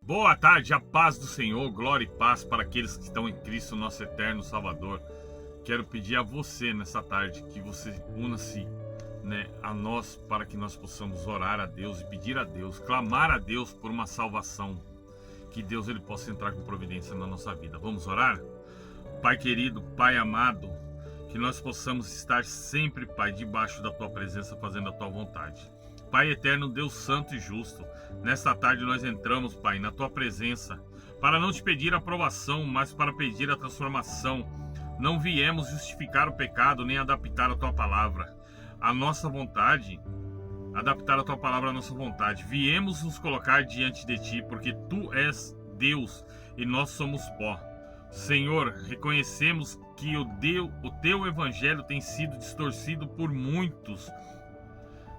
Boa tarde, a paz do Senhor, glória e paz para aqueles que estão em Cristo, nosso eterno Salvador. Quero pedir a você nessa tarde que você una-se, a nós, para que nós possamos orar a Deus e pedir a Deus, clamar a Deus por uma salvação, que Deus ele possa entrar com providência na nossa vida. Vamos orar? Pai querido, Pai amado, que nós possamos estar sempre, Pai, debaixo da Tua presença, fazendo a Tua vontade. Pai eterno, Deus santo e justo, nesta tarde nós entramos, Pai, na Tua presença, para não te pedir aprovação, mas para pedir a transformação. Não viemos justificar o pecado, nem adaptar a Tua palavra à nossa vontade, adaptar a Tua palavra à nossa vontade. Viemos nos colocar diante de Ti, porque Tu és Deus e nós somos pó. Senhor, reconhecemos que o Teu Evangelho tem sido distorcido por muitos.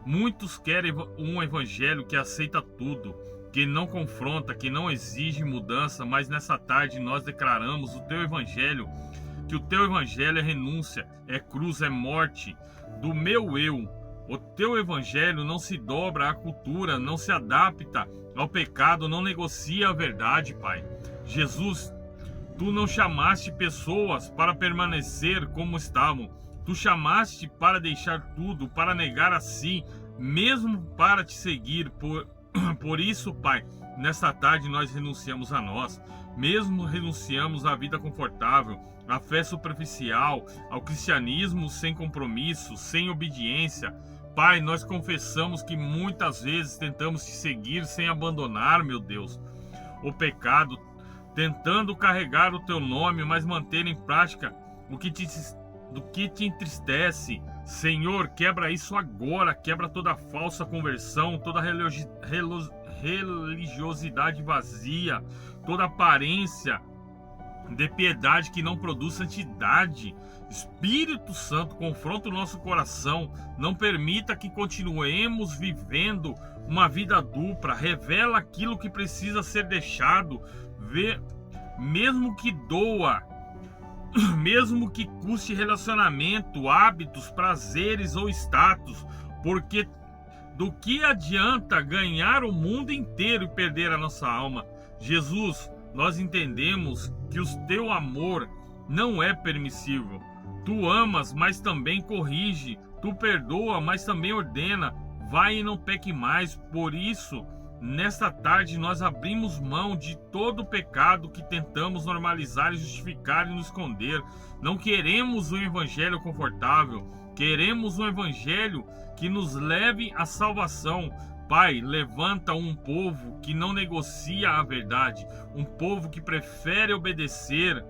Muitos querem um evangelho que aceita tudo, que não confronta, que não exige mudança, mas nessa tarde nós declaramos o Teu Evangelho, que o Teu Evangelho é renúncia, é cruz, é morte do meu eu. O Teu Evangelho não se dobra à cultura, não se adapta ao pecado, não negocia a verdade, Pai. Jesus, Tu não chamaste pessoas para permanecer como estavam. Tu chamaste para deixar tudo, para negar a si, mesmo para te seguir. Por isso, Pai, nesta tarde nós renunciamos a nós, mesmo renunciamos à vida confortável, à fé superficial, ao cristianismo sem compromisso, sem obediência. Pai, nós confessamos que muitas vezes tentamos te seguir sem abandonar, meu Deus, o pecado, tentando carregar o Teu nome, mas manter em prática do que te entristece. Senhor, quebra isso agora, quebra toda falsa conversão, toda religiosidade vazia, toda aparência de piedade que não produz santidade. Espírito Santo, confronta o nosso coração, não permita que continuemos vivendo uma vida dupla, revela aquilo que precisa ser deixado, mesmo que doa, mesmo que custe relacionamento, hábitos, prazeres ou status, porque do que adianta ganhar o mundo inteiro e perder a nossa alma? Jesus, nós entendemos que o Teu amor não é permissível. Tu amas, mas também corrige. Tu perdoa, mas também ordena. Vai e não peque mais. Por isso, nesta tarde nós abrimos mão de todo o pecado que tentamos normalizar e justificar e nos esconder. Não queremos um evangelho confortável, queremos um evangelho que nos leve à salvação. Pai, levanta um povo que não negocia a verdade, um povo que prefere obedecer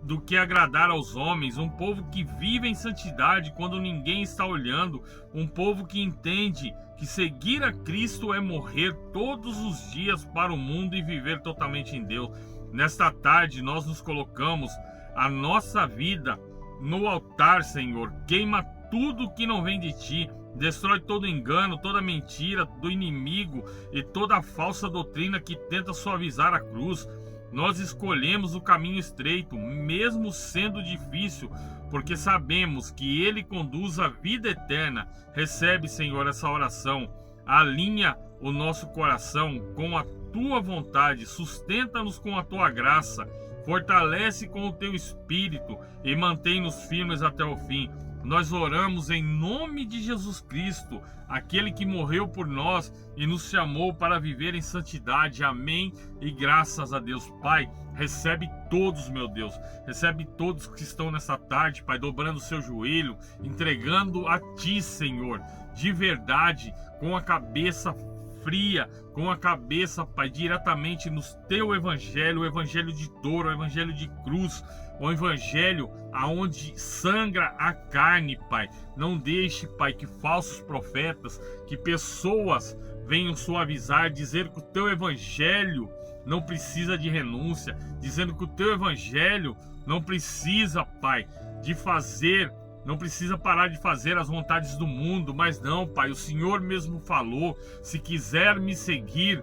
do que agradar aos homens, um povo que vive em santidade quando ninguém está olhando, um povo que entende que seguir a Cristo é morrer todos os dias para o mundo e viver totalmente em Deus. Nesta tarde nós nos colocamos a nossa vida no altar, Senhor. Queima tudo que não vem de Ti, destrói todo engano, toda mentira do inimigo e toda falsa doutrina que tenta suavizar a cruz. Nós escolhemos o caminho estreito, mesmo sendo difícil, porque sabemos que Ele conduz à vida eterna. Recebe, Senhor, essa oração. Alinha o nosso coração com a Tua vontade. Sustenta-nos com a Tua graça. Fortalece com o Teu Espírito e mantém-nos firmes até o fim. Nós oramos em nome de Jesus Cristo, aquele que morreu por nós e nos chamou para viver em santidade. Amém e graças a Deus. Pai, recebe todos, meu Deus, recebe todos que estão nessa tarde, Pai, dobrando o seu joelho, entregando a Ti, Senhor, de verdade, com a cabeça fria, com a cabeça, Pai, diretamente no Teu Evangelho, o Evangelho de dor, o Evangelho de cruz, o Evangelho aonde sangra a carne, Pai. Não deixe, Pai, que falsos profetas, que pessoas venham suavizar, dizer que o Teu Evangelho não precisa de renúncia, dizendo que o Teu Evangelho não precisa, Pai, de fazer, não precisa parar de fazer as vontades do mundo. Mas não, Pai, o Senhor mesmo falou: se quiser me seguir,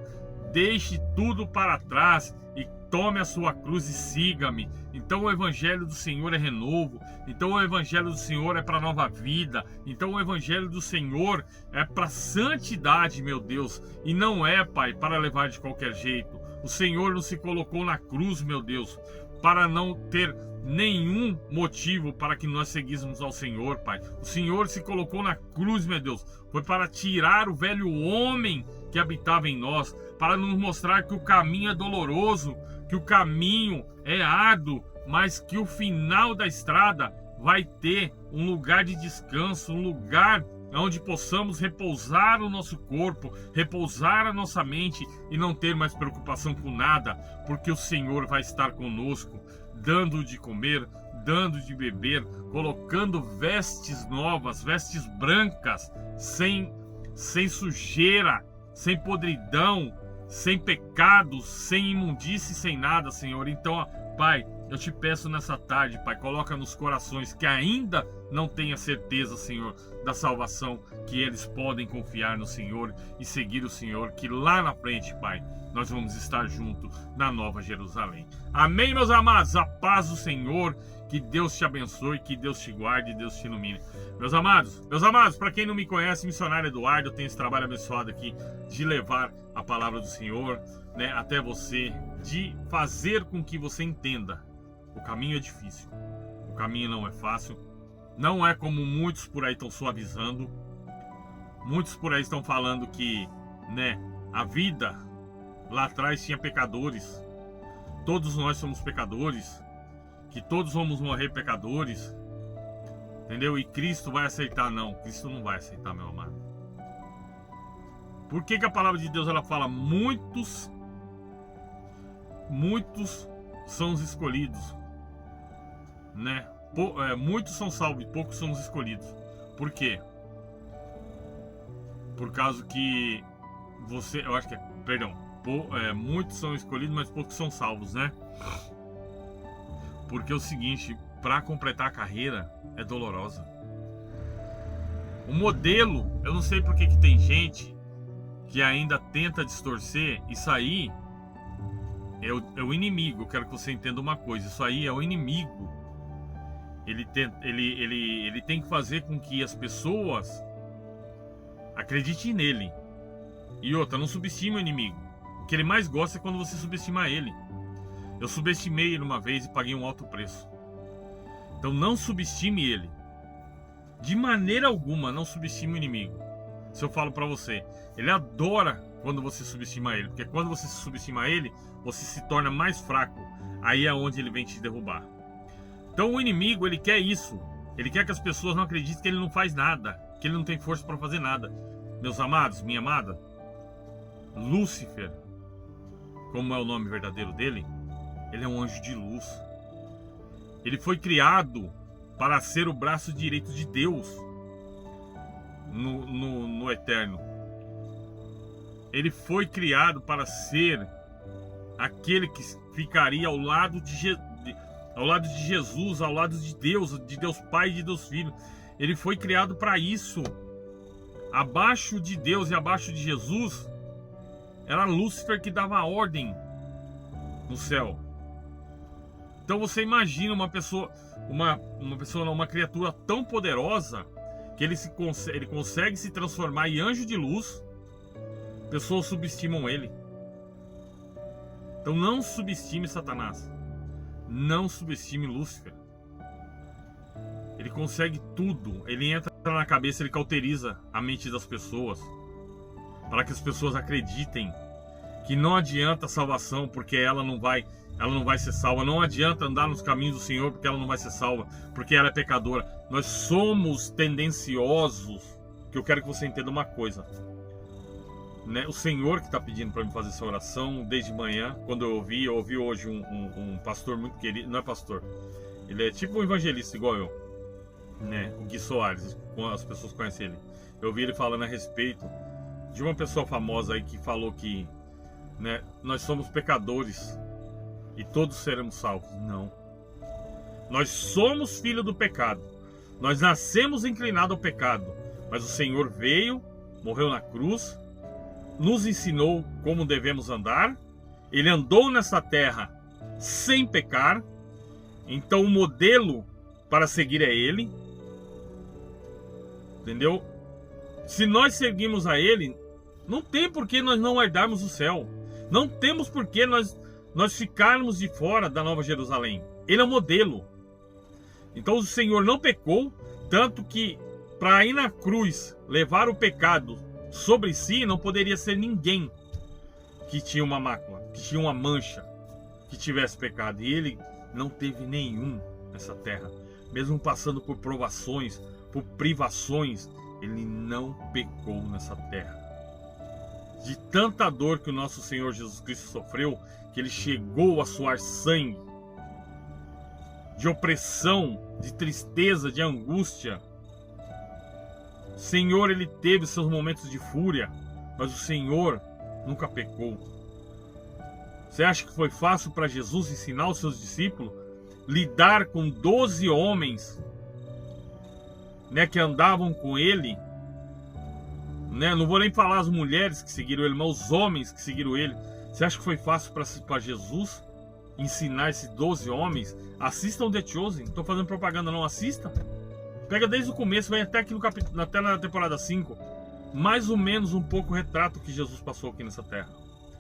deixe tudo para trás e tome a sua cruz e siga-me. Então o Evangelho do Senhor é renovo, então o Evangelho do Senhor é para nova vida, então o Evangelho do Senhor é para santidade, meu Deus, e não é, Pai, para levar de qualquer jeito. O Senhor não se colocou na cruz, meu Deus, para não ter nenhum motivo para que nós seguíssemos ao Senhor, Pai. O Senhor se colocou na cruz, meu Deus, foi para tirar o velho homem que habitava em nós, para nos mostrar que o caminho é doloroso, que o caminho é árduo, mas que o final da estrada vai ter um lugar de descanso, um lugar onde possamos repousar o nosso corpo, repousar a nossa mente e não ter mais preocupação com nada, porque o Senhor vai estar conosco, dando de comer, dando de beber, colocando vestes novas, vestes brancas, sem sujeira, sem podridão, sem pecados, sem imundície, sem nada, Senhor. Então, Pai, eu te peço nessa tarde, Pai, coloca nos corações que ainda não tenha certeza, Senhor, da salvação, que eles podem confiar no Senhor e seguir o Senhor, que lá na frente, Pai, nós vamos estar juntos na Nova Jerusalém. Amém, meus amados? A paz do Senhor, que Deus te abençoe, que Deus te guarde, Deus te ilumine. Meus amados, para quem não me conhece, missionário Eduardo, eu tenho esse trabalho abençoado aqui de levar a palavra do Senhor, né, até você, de fazer com que você entenda. O caminho é difícil, o caminho não é fácil, não é como muitos por aí estão suavizando. Muitos por aí estão falando que, né, a vida lá atrás tinha pecadores, todos nós somos pecadores, que todos vamos morrer pecadores, entendeu? E Cristo vai aceitar? Não, Cristo não vai aceitar, meu amado. Por que a palavra de Deus ela fala muitos são os escolhidos, né? Muitos são salvos e poucos são os escolhidos. Por quê? Por causa que eu acho que muitos são escolhidos, mas poucos são salvos, né? Porque é o seguinte, para completar a carreira é dolorosa. O modelo, eu não sei por que tem gente que ainda tenta distorcer. Isso aí é o inimigo. Eu quero que você entenda uma coisa, isso aí é o inimigo. Ele tem que fazer com que as pessoas acreditem nele. E outra, não subestime o inimigo. O que ele mais gosta é quando você subestima ele. Eu subestimei ele uma vez e paguei um alto preço. Então não subestime ele. De maneira alguma, não subestime o inimigo. Se eu falo pra você, ele adora quando você subestima ele. Porque quando você subestima ele, você se torna mais fraco. Aí é onde ele vem te derrubar. Então o inimigo, ele quer isso. Ele quer que as pessoas não acreditem que ele não faz nada, que ele não tem força para fazer nada. Meus amados, minha amada, Lúcifer, como é o nome verdadeiro dele, ele é um anjo de luz. Ele foi criado para ser o braço direito de Deus no eterno. Ele foi criado para ser aquele que ficaria ao lado de Jesus, ao lado de Deus Pai e de Deus Filho. Ele foi criado para isso. Abaixo de Deus e abaixo de Jesus era Lúcifer que dava a ordem no céu. Então você imagina uma criatura tão poderosa que ele consegue se transformar em anjo de luz. Pessoas subestimam ele. Então não subestime Satanás. Não subestime Lúcifer. Ele consegue tudo. Ele entra na cabeça, ele cauteriza a mente das pessoas, para que as pessoas acreditem que não adianta a salvação, porque ela não vai ser salva. Não adianta andar nos caminhos do Senhor, porque ela não vai ser salva, porque ela é pecadora. Nós somos tendenciosos. Que eu quero que você entenda uma coisa, né? O Senhor que está pedindo para mim fazer essa oração desde manhã. Quando eu ouvi hoje um pastor muito querido. Não é pastor, ele é tipo um evangelista igual eu, né? O Gui Soares, as pessoas conhecem ele. Eu ouvi ele falando a respeito de uma pessoa famosa aí que falou que, né, nós somos pecadores e todos seremos salvos. Não. Nós somos filhos do pecado. Nós nascemos inclinados ao pecado. Mas o Senhor veio, morreu na cruz, nos ensinou como devemos andar. Ele andou nessa terra sem pecar. Então o modelo para seguir é ele. Entendeu? Se nós seguimos a ele, não tem por que nós não herdarmos o céu. Não temos por que nós ficarmos de fora da Nova Jerusalém. Ele é o modelo. Então o Senhor não pecou, tanto que para ir na cruz levar o pecado sobre si, não poderia ser ninguém que tinha uma mácula, que tinha uma mancha, que tivesse pecado. E ele não teve nenhum nessa terra. Mesmo passando por provações, por privações, ele não pecou nessa terra. De tanta dor que o nosso Senhor Jesus Cristo sofreu, que ele chegou a suar sangue, de opressão, de tristeza, de angústia. O Senhor, ele teve seus momentos de fúria, mas o Senhor nunca pecou. Você acha que foi fácil para Jesus ensinar os seus discípulos? Lidar com 12 homens, né, que andavam com ele, né? Não vou nem falar as mulheres que seguiram ele, mas os homens que seguiram ele. Você acha que foi fácil para Jesus ensinar esses 12 homens? Assistam The Chosen, não estou fazendo propaganda não, assista. Pega desde o começo, vai até aqui no capítulo, até na temporada 5. Mais ou menos um pouco o retrato que Jesus passou aqui nessa terra.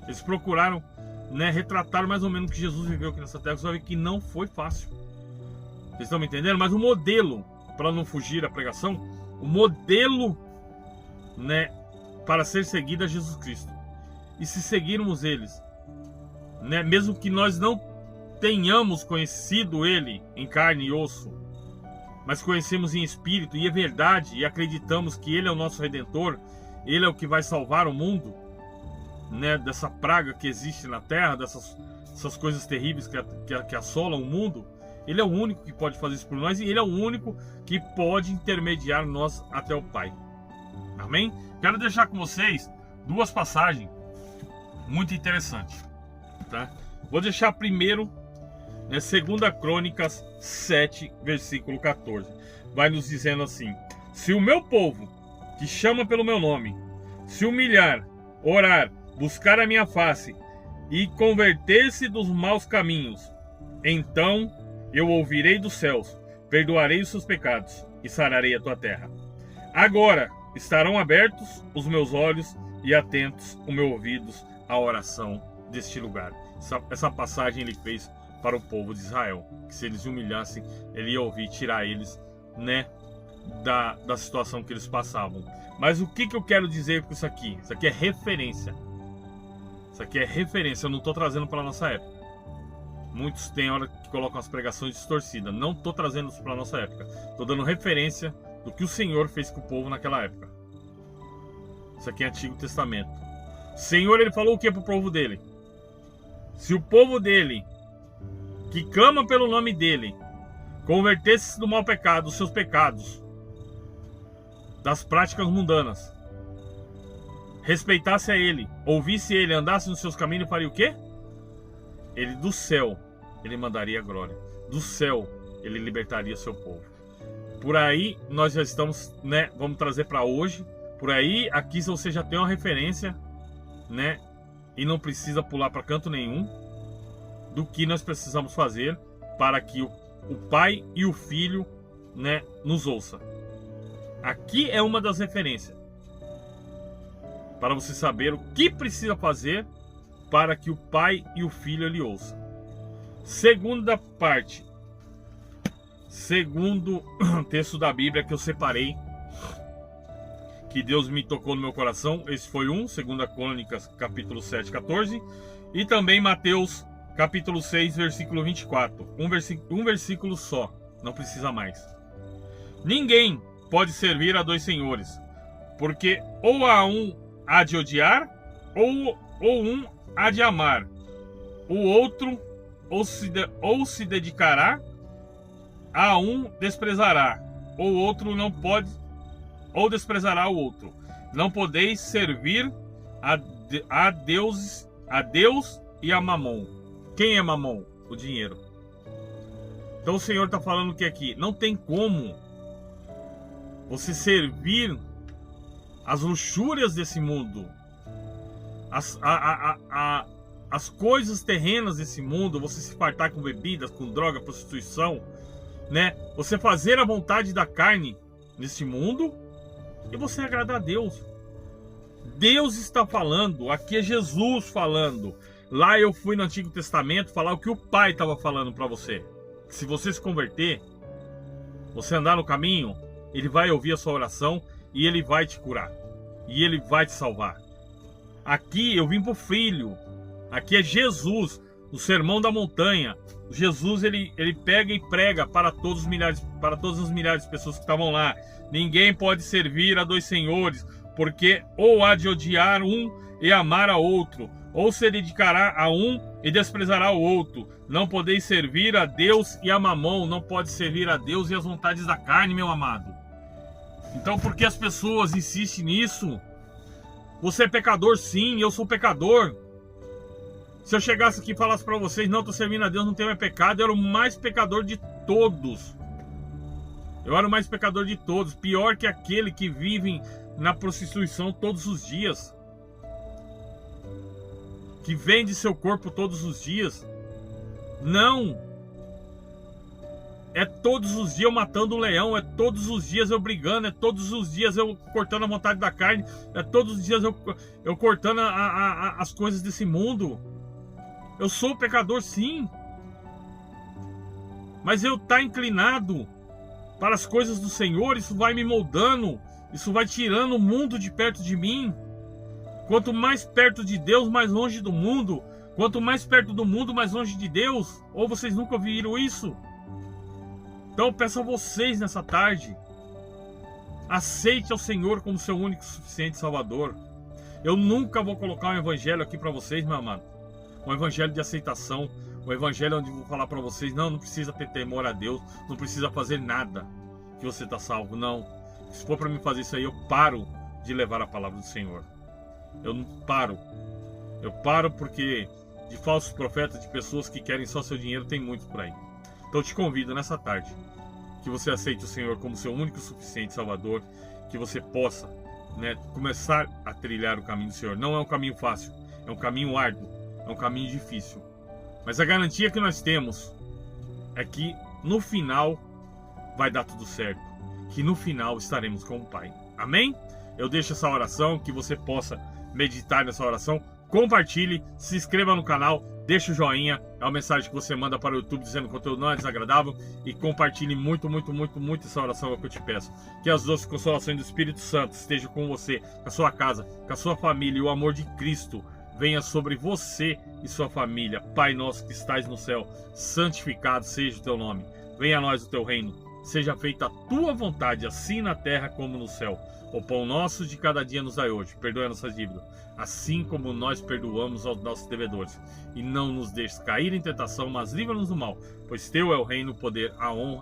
Eles procuraram, né, retratar mais ou menos o que Jesus viveu aqui nessa terra. Você vai ver que não foi fácil. Vocês estão me entendendo? Mas o modelo, para não fugir da pregação, o modelo, né, para ser seguido é Jesus Cristo. E se seguirmos eles, né, mesmo que nós não tenhamos conhecido ele em carne e osso, mas conhecemos em espírito e é verdade, e acreditamos que ele é o nosso Redentor, ele é o que vai salvar o mundo, né, dessa praga que existe na terra, dessas coisas terríveis que assolam o mundo. Ele é o único que pode fazer isso por nós, e ele é o único que pode intermediar nós até o Pai. Amém? Quero deixar com vocês duas passagens muito interessantes, tá? Vou deixar primeiro, né, 2 Crônicas 7, versículo 14. Vai nos dizendo assim: se o meu povo, que chama pelo meu nome, se humilhar, orar, buscar a minha face e converter-se dos maus caminhos, então eu ouvirei dos céus, perdoarei os seus pecados e sararei a tua terra. Agora estarão abertos os meus olhos e atentos os meus ouvidos à oração deste lugar. Essa passagem ele fez para o povo de Israel, que se eles humilhassem, ele ia ouvir, tirar eles, né, da situação que eles passavam. Mas o que eu quero dizer com isso aqui? Isso aqui é referência. Isso aqui é referência, eu não estou trazendo para a nossa época. Muitos têm hora que colocam as pregações distorcidas. Não estou trazendo isso para a nossa época. Estou dando referência do que o Senhor fez com o povo naquela época. Isso aqui é Antigo Testamento. O Senhor, ele falou o que para o povo dele? Se o povo dele, que clama pelo nome dele, convertesse-se do mau pecado, dos seus pecados, das práticas mundanas, respeitasse a ele, ouvisse ele, andasse nos seus caminhos, faria o quê? Ele do céu, ele mandaria a glória. Do céu, ele libertaria seu povo. Por aí, nós já estamos, né, vamos trazer para hoje. Por aí, aqui você já tem uma referência, né, e não precisa pular para canto nenhum, do que nós precisamos fazer para que o Pai e o Filho, né, nos ouça. Aqui é uma das referências, para você saber o que precisa fazer para que o Pai e o Filho lhe ouçam. Segunda parte, segundo texto da Bíblia que eu separei, que Deus me tocou no meu coração. Esse foi 2 Crônicas, capítulo 7, 14. E também Mateus, capítulo 6, versículo 24. Um versículo só, não precisa mais. Ninguém pode servir a dois senhores, porque ou a um há de odiar, ou um há de amar. O outro ou se dedicará, a um desprezará, ou outro não pode, ou desprezará o outro. Não podeis servir a Deus e a Mamon. Quem é Mamon? O dinheiro. Então o Senhor está falando que aqui não tem como você servir as luxúrias desse mundo, as coisas terrenas desse mundo, você se fartar com bebidas, com droga, prostituição, né? Você fazer a vontade da carne nesse mundo e você agradar a Deus. Deus está falando, aqui é Jesus falando. Lá eu fui no Antigo Testamento falar o que o Pai estava falando para você. Se você se converter, você andar no caminho, Ele vai ouvir a sua oração e Ele vai te curar. E Ele vai te salvar. Aqui eu vim para o Filho. Aqui é Jesus, o Sermão da Montanha. Jesus ele pega e prega para todas as milhares de pessoas que estavam lá. Ninguém pode servir a dois senhores, porque ou há de odiar um e amar a outro, ou se dedicará a um e desprezará o outro. Não podeis servir a Deus e a mamão. Não pode servir a Deus e as vontades da carne, meu amado. Então por que as pessoas insistem nisso? Você é pecador, sim, eu sou pecador. Se eu chegasse aqui e falasse para vocês, não, estou servindo a Deus, não tenho mais pecado, eu era o mais pecador de todos. Eu era o mais pecador de todos, pior que aquele que vive na prostituição todos os dias, que vende seu corpo todos os dias. Não! É todos os dias eu matando um leão, é todos os dias eu brigando, é todos os dias eu cortando a vontade da carne, é todos os dias eu cortando as coisas desse mundo. Eu sou pecador, sim, mas eu estar inclinado para as coisas do Senhor, isso vai me moldando, isso vai tirando o mundo de perto de mim. Quanto mais perto de Deus, mais longe do mundo. Quanto mais perto do mundo, mais longe de Deus. Ou vocês nunca ouviram isso? Então eu peço a vocês nessa tarde, aceite ao Senhor como seu único e suficiente Salvador. Eu nunca vou colocar um evangelho aqui para vocês, meu amado, um evangelho de aceitação, um evangelho onde eu vou falar para vocês, não precisa ter temor a Deus, não precisa fazer nada que você está salvo. Não, se for para mim fazer isso aí, eu paro de levar a palavra do Senhor. Eu não paro. Eu paro porque de falsos profetas, de pessoas que querem só seu dinheiro, tem muitos por aí. Então eu te convido nessa tarde que você aceite o Senhor como seu único e suficiente Salvador, que você possa, começar a trilhar o caminho do Senhor. Não é um caminho fácil, é um caminho árduo, é um caminho difícil. Mas a garantia que nós temos é que no final vai dar tudo certo, que no final estaremos com o Pai. Amém? Eu deixo essa oração, que você possa meditar nessa oração. Compartilhe, se inscreva no canal, deixa o joinha, é uma mensagem que você manda para o YouTube dizendo que o conteúdo não é desagradável, e compartilhe muito essa oração, é o que eu te peço. Que as doces consolações do Espírito Santo estejam com você, com a sua casa, com a sua família, e o amor de Cristo venha sobre você e sua família. Pai nosso que estais no céu, santificado seja o teu nome. Venha a nós o teu reino. Seja feita a tua vontade, assim na terra como no céu. O pão nosso de cada dia nos dai hoje. Perdoa nossas dívidas, assim como nós perdoamos aos nossos devedores. E não nos deixes cair em tentação, mas livra-nos do mal. Pois teu é o reino, o poder, a honra